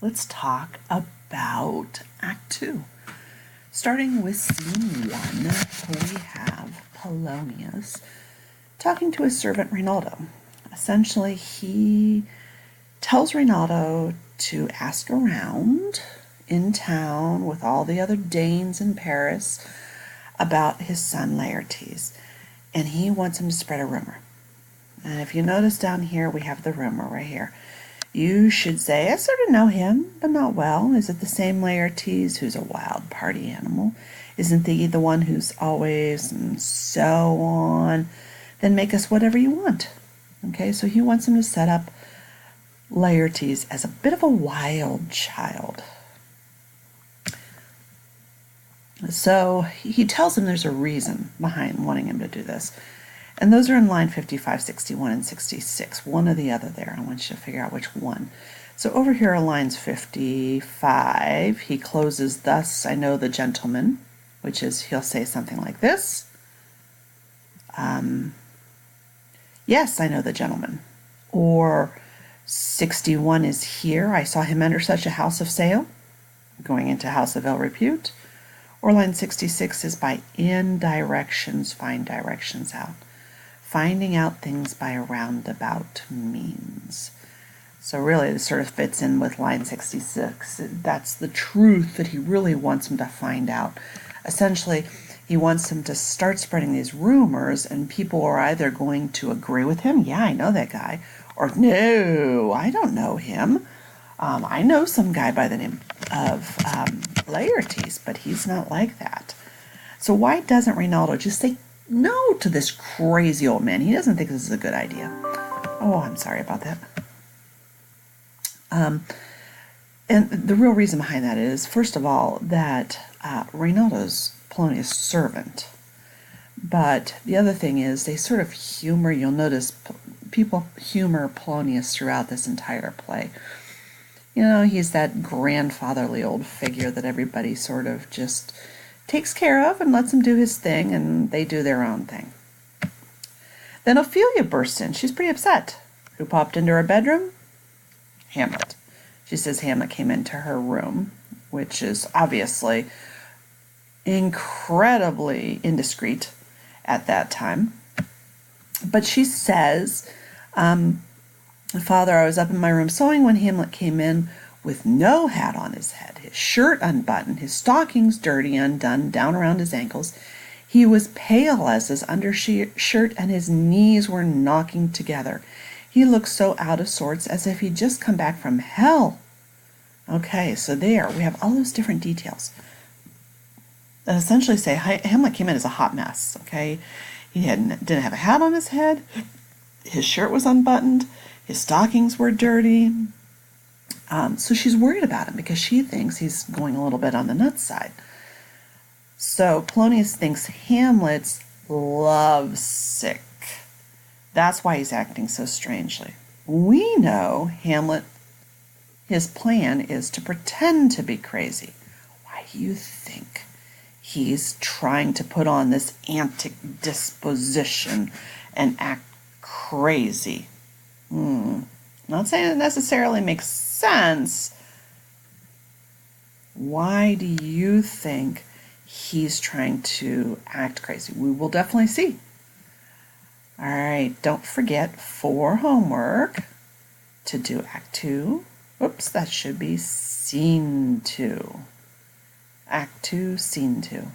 let's talk about Act 2. Starting with Scene 1, we have Polonius talking to his servant Rinaldo. Essentially, he tells Rinaldo to ask around in town with all the other Danes in Paris about his son Laertes, and he wants him to spread a rumor. And if you notice down here, we have the rumor right here. You should say, I sort of know him, but not well. Is it the same Laertes who's a wild party animal? Isn't he the one who's always, and so on? Then make us whatever you want. Okay, so he wants him to set up Laertes as a bit of a wild child. So he tells him there's a reason behind wanting him to do this. And those are in line 55, 61, and 66. One or the other there. I want you to figure out which one. So over here are lines 55. He closes, thus I know the gentleman, which is he'll say something like this. Yes, I know the gentleman. Or 61 is here. I saw him enter such a house of sale, going into house of ill repute. Or line 66 is by in directions, find directions out. Finding out things by a roundabout means. So really this sort of fits in with line 66. That's the truth that he really wants him to find out. Essentially, he wants him to start spreading these rumors, and people are either going to agree with him, yeah, I know that guy, or no, I don't know him. I know some guy by the name of Laertes, but he's not like that. So why doesn't Rinaldo just say no to this crazy old man? He doesn't think this is a good idea. Oh, I'm sorry about that. And the real reason behind that is, first of all, that Rinaldo's Polonius' servant. But the other thing is they sort of humor, you'll notice people humor Polonius throughout this entire play. You know, he's that grandfatherly old figure that everybody sort of just takes care of and lets him do his thing, and they do their own thing. Then Ophelia bursts in. She's pretty upset. Who popped into her bedroom? Hamlet. She says Hamlet came into her room, which is obviously incredibly indiscreet at that time. But she says, Father, I was up in my room sewing when Hamlet came in with no hat on his head, his shirt unbuttoned, his stockings dirty, undone, down around his ankles. He was pale as his undershirt, and his knees were knocking together. He looked so out of sorts, as if he'd just come back from hell. Okay, so there we have all those different details that essentially say Hamlet came in as a hot mess. Okay, he didn't have a hat on his head, his shirt was unbuttoned, his stockings were dirty. So she's worried about him because she thinks he's going a little bit on the nuts side. So Polonius thinks Hamlet's lovesick. That's why he's acting so strangely. We know Hamlet, his plan is to pretend to be crazy. Why do you think he's trying to put on this antic disposition and act crazy? Not saying it necessarily makes sense. Why do you think he's trying to act crazy? We will definitely see. All right, don't forget for homework to do Act 2. Oops, that should be Scene 2. Act 2, Scene 2.